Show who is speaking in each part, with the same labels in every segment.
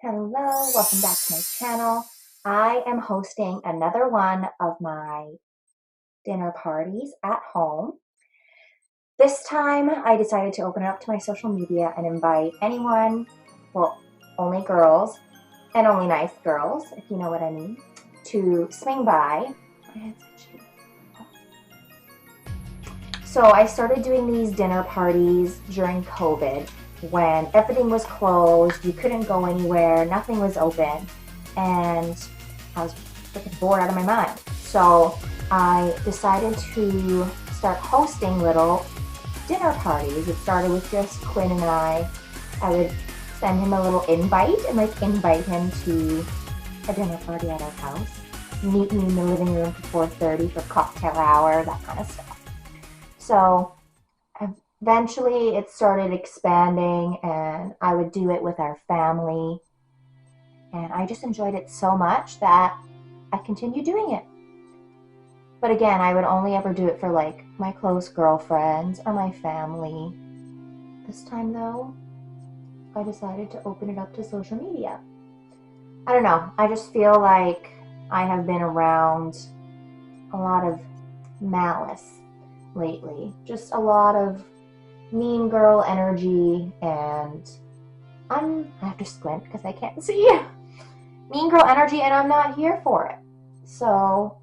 Speaker 1: Hello, welcome back to my channel. I am hosting another one of my dinner parties at home. This time I decided to open it up to my social media and invite anyone, well, only girls, and only nice girls, if you know what I mean, to swing by. So I started doing these dinner parties during COVID when everything was closed, you couldn't go anywhere, nothing was open, and I was freaking bored out of my mind. So I decided to start hosting little dinner parties. It started with just Quinn and I. I would send him a little invite and invite him to a dinner party at our house. Meet me in the living room for 4:30 for cocktail hour, that kind of stuff. So eventually it started expanding and I would do it with our family. And I just enjoyed it so much that I continued doing it. But again, I would only ever do it for like my close girlfriends or my family. This time though, I decided to open it up to social media. I don't know, I just feel like I have been around a lot of malice lately. Just a lot of mean girl energy, and I have to squint because I can't see. Mean girl energy, and I'm not here for it. So,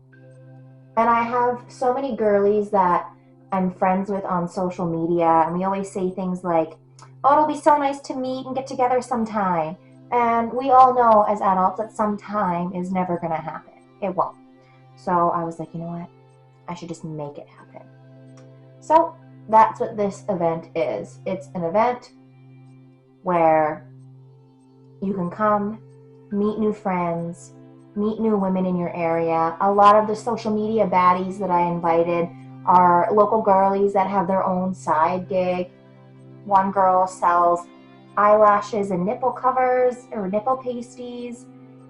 Speaker 1: and I have so many girlies that I'm friends with on social media, and we always say things like, oh, it'll be so nice to meet and get together sometime. And we all know as adults that sometime is never going to happen. It won't. So I was like, you know what? I should just make it happen. So that's what this event is. It's an event where you can come, meet new friends, meet new women in your area. A lot of the social media baddies that I invited are local girlies that have their own side gig. One girl sells eyelashes and nipple covers or nipple pasties.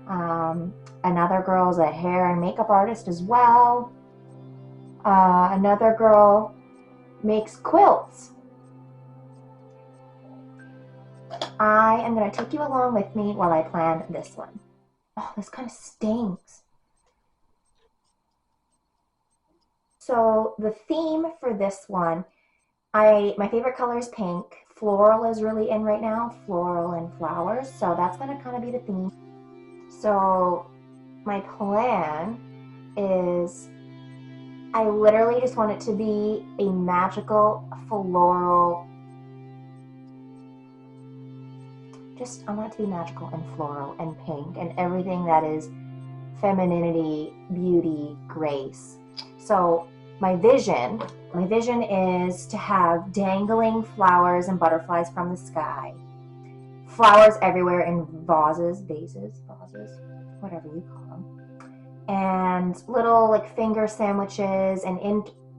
Speaker 1: Another girl's a hair and makeup artist as well. Another girl makes quilts. I am going to take you along with me while I plan this one. Oh, this kind of stings. So the theme for this one, my favorite color is pink. Floral is really in right now, floral and flowers. So that's going to kind of be the theme. So my plan is I literally just want it to be a magical floral. I want it to be magical and floral and pink and everything that is femininity, beauty, grace. So my vision is to have dangling flowers and butterflies from the sky. Flowers everywhere in vases, whatever you call them. And little like finger sandwiches, and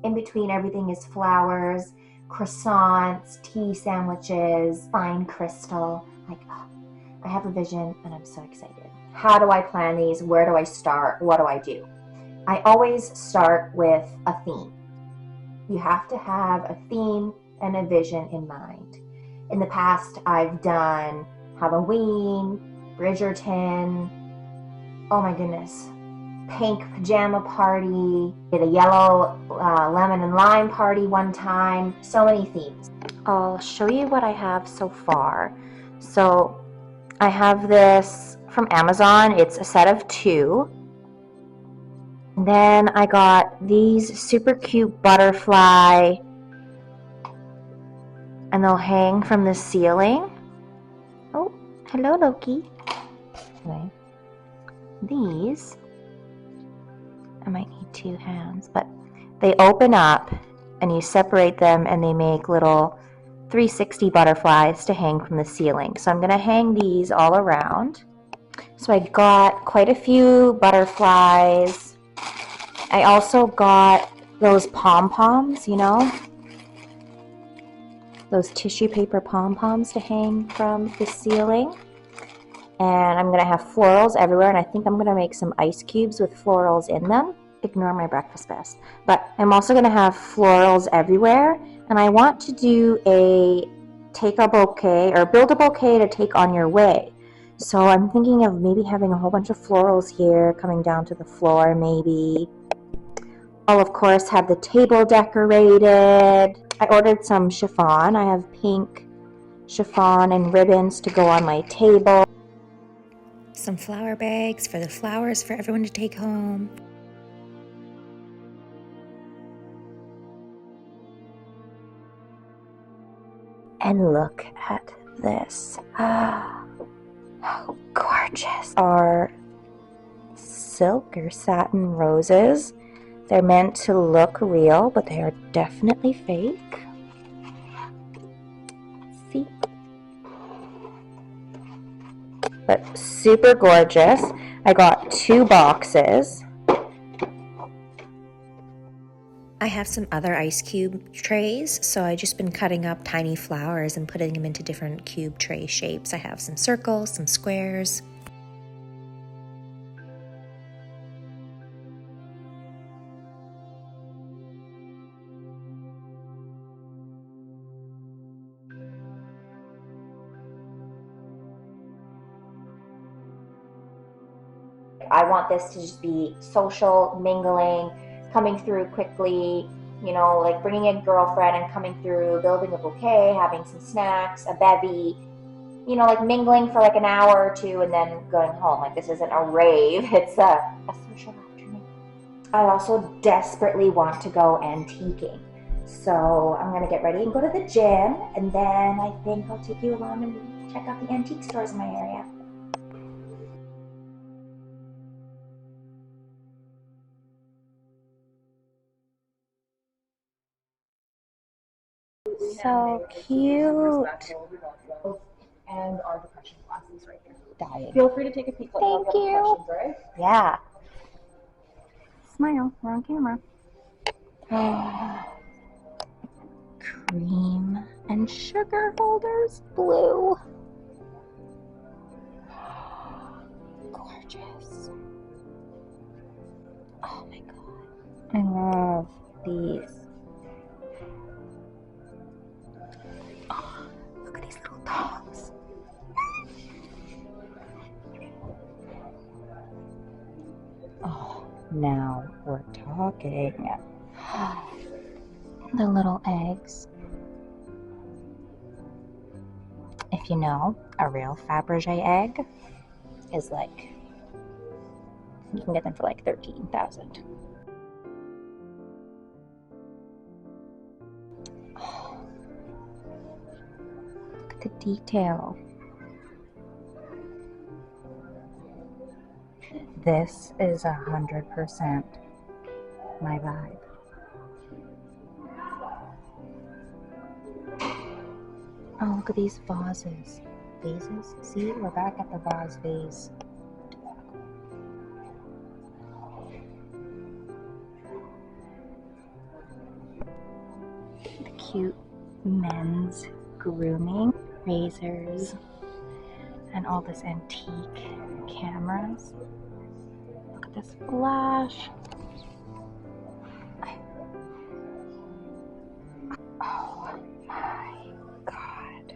Speaker 1: in between everything is flowers, croissants, tea sandwiches, fine crystal. I have a vision and I'm so excited. How do I plan these? Where do I start? What do I do? I always start with a theme. You have to have a theme and a vision in mind. In the past, I've done Halloween, Bridgerton, oh my goodness, pink pajama party, did a yellow lemon and lime party one time, so many themes. I'll show you what I have so far. So I have this from Amazon. It's a set of 2. And then I got these super cute butterfly, and they'll hang from the ceiling. Oh, hello Loki. Anyway, these, I might need 2 hands, but they open up and you separate them and they make little 360 butterflies to hang from the ceiling. So I'm going to hang these all around. So I got quite a few butterflies. I also got those pom-poms, you know, those tissue paper pom-poms to hang from the ceiling. And I'm going to have florals everywhere, and I think I'm going to make some ice cubes with florals in them. Ignore my breakfast best. But I'm also going to have florals everywhere, and I want to do a take a bouquet or build a bouquet to take on your way. So I'm thinking of maybe having a whole bunch of florals here coming down to the floor maybe. I'll of course have the table decorated. I ordered some chiffon. I have pink chiffon and ribbons to go on my table.
Speaker 2: Some flower bags for the flowers for everyone to take home.
Speaker 1: And look at this. How gorgeous are silk or satin roses. They're meant to look real, but they are definitely fake. See? But super gorgeous. I got 2 boxes.
Speaker 2: I have some other ice cube trays, so I've just been cutting up tiny flowers and putting them into different cube tray shapes. I have some circles, some squares.
Speaker 1: I want this to just be social, mingling, coming through quickly, you know, like bringing a girlfriend and coming through, building a bouquet, having some snacks, a bevy, you know, like mingling for like an hour or two and then going home. Like this isn't a rave, it's a social afternoon. I also desperately want to go antiquing. So I'm gonna get ready and go to the gym, and then I think I'll take you along and check out the antique stores in my area. So cute.
Speaker 3: And our depression classes right here.
Speaker 1: Dying.
Speaker 3: Feel free to take a peek.
Speaker 1: Thank you.
Speaker 3: Right?
Speaker 1: Yeah. Smile. We're on camera. Cream and sugar holders. Blue. Gorgeous. Oh my god. I love these. Oh, look at these little dogs. Oh, now we're talking. The little eggs. If you know, a real Fabergé egg is like, you can get them for like 13,000. Oh, look at the detail. This is 100% my vibe. Oh, look at these vases. Vases? See, we're back at the vase. The cute men's grooming, razors, and all this antique cameras. Look at this flash. Oh my god.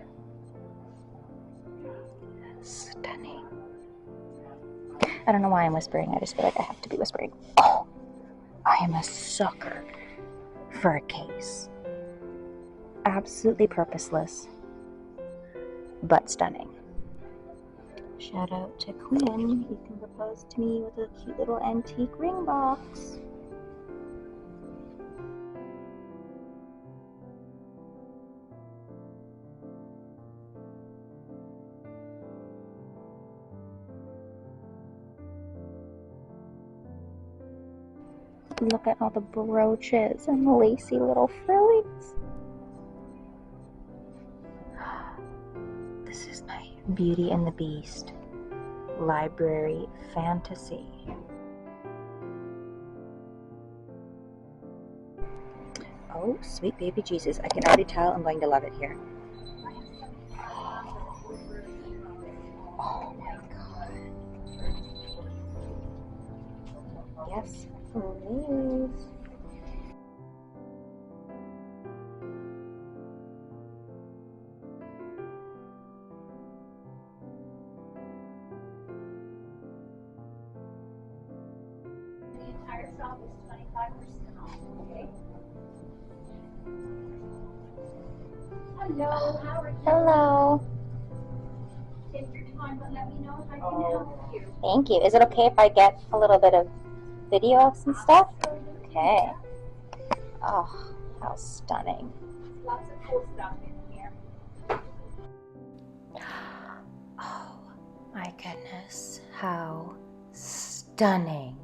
Speaker 1: Stunning. I don't know why I'm whispering. I just feel like I have to be whispering. Oh, I am a sucker for a case. Absolutely purposeless, but stunning. Shout out to Quinn. You can propose to me with a cute little antique ring box. Look at all the brooches and the lacy little frillies. This is my Beauty and the Beast library fantasy. Oh, sweet baby Jesus. I can already tell I'm going to love it here. Oh my god. Yes, please.
Speaker 3: entire shop is 25% off, okay? Hello, how are you?
Speaker 2: Hello.
Speaker 3: Take your time, but let me know if I can help you.
Speaker 2: Thank you. Is it okay if I get a little bit of video of some stuff? Okay. Oh, how stunning.
Speaker 3: Lots of cool stuff in here.
Speaker 2: Oh my goodness, how stunning.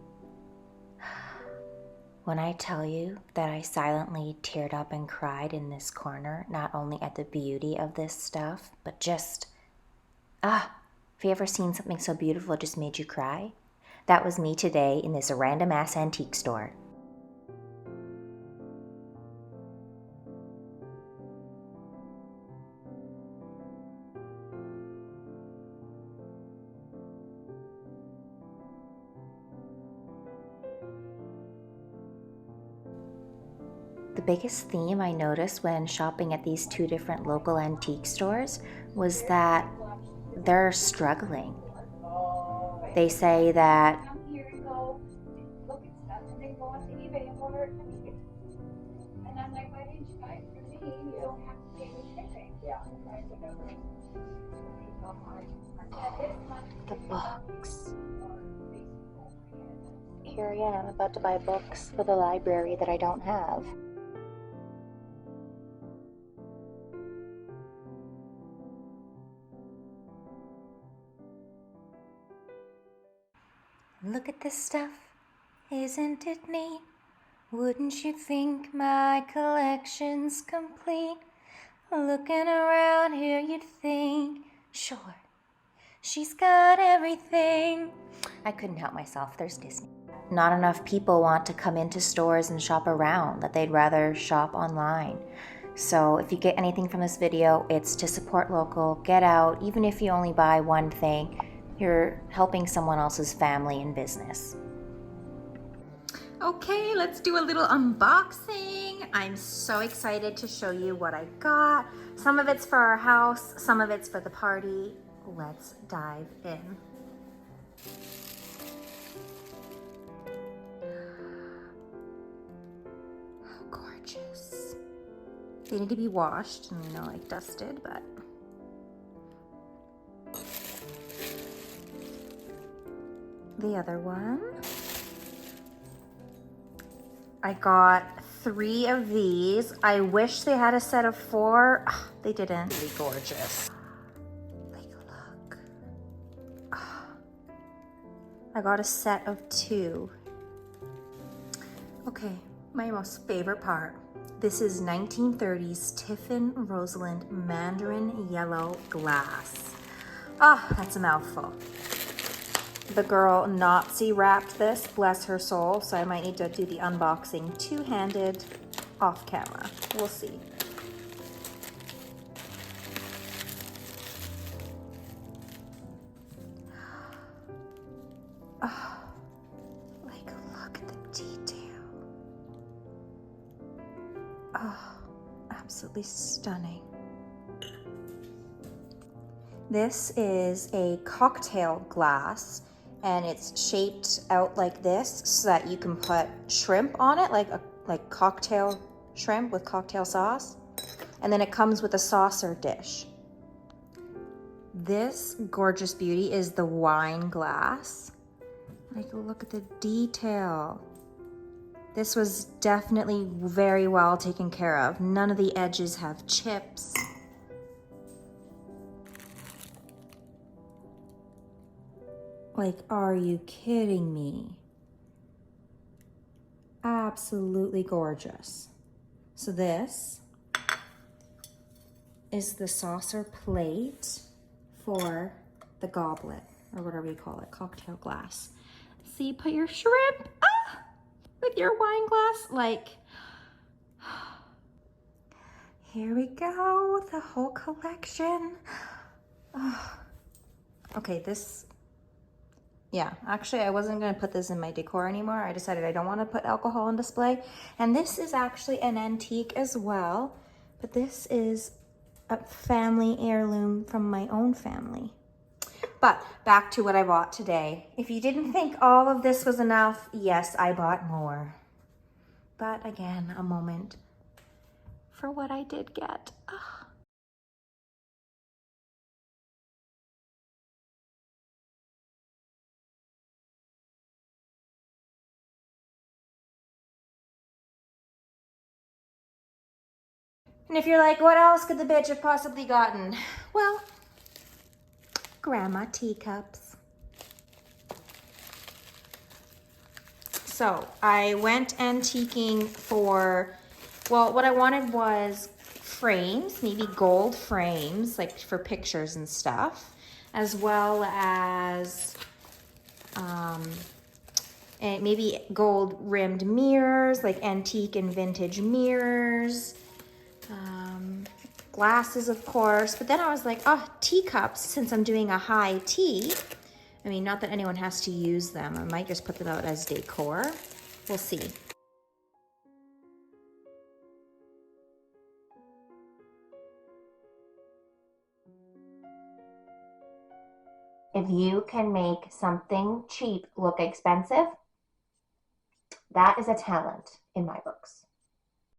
Speaker 2: When I tell you that I silently teared up and cried in this corner, not only at the beauty of this stuff, but just, have you ever seen something so beautiful it just made you cry? That was me today in this random ass antique store. The biggest theme I noticed when shopping at these two different local antique stores was that they're struggling. They say that
Speaker 3: Come here and go look at stuff and then go onto eBay and order it from eBay. And I'm like, why didn't you buy it from me? You don't have to pay me shipping. Yeah, right, whatever.
Speaker 2: the books. Here I am about to buy books for the library that I don't have. Look at this stuff, isn't it neat? Wouldn't you think my collection's complete? Looking around here you'd think, sure, she's got everything. I couldn't help myself, there's Disney. Not enough people want to come into stores and shop around, that they'd rather shop online. So if you get anything from this video, it's to support local, get out, even if you only buy one thing, you're helping someone else's family and business. Okay, let's do a little unboxing. I'm so excited to show you what I got. Some of it's for our house, some of it's for the party. Let's dive in. How gorgeous. They need to be washed and, you know, like dusted, but the other one. I got 3 of these. I wish they had a set of 4. They didn't. Really gorgeous. Like, look. I got a set of 2. Okay, my most favorite part. This is 1930s Tiffin Rosalind Mandarin Yellow glass. That's a mouthful. The girl Nazi wrapped this, bless her soul, so I might need to do the unboxing two-handed off camera. We'll see. Like, look at the detail. Absolutely stunning. This is a cocktail glass, and it's shaped out like this so that you can put shrimp on it, like cocktail shrimp with cocktail sauce. And then it comes with a saucer dish. This gorgeous beauty is the wine glass. Like, look at the detail. This was definitely very well taken care of. None of the edges have chips. Like, are you kidding me? Absolutely gorgeous. So this is the saucer plate for the goblet, or whatever you call it, cocktail glass. So you put your shrimp with your wine glass, like, here we go, the whole collection. Okay, this, yeah, actually I wasn't gonna put this in my decor anymore. I decided I don't wanna put alcohol on display. And this is actually an antique as well, but this is a family heirloom from my own family. But back to what I bought today. If you didn't think all of this was enough, yes, I bought more. But again, a moment for what I did get. Ugh. And if you're like, what else could the bitch have possibly gotten? Well, grandma teacups. So I went antiquing for, well, what I wanted was frames, maybe gold frames, like for pictures and stuff, as well as and maybe gold rimmed mirrors, like antique and vintage mirrors, glasses, of course. But then I was like, oh, teacups, since I'm doing a high tea. I mean, not that anyone has to use them. I might just put them out as decor. We'll see.
Speaker 1: If you can make something cheap look expensive, that is a talent in my books.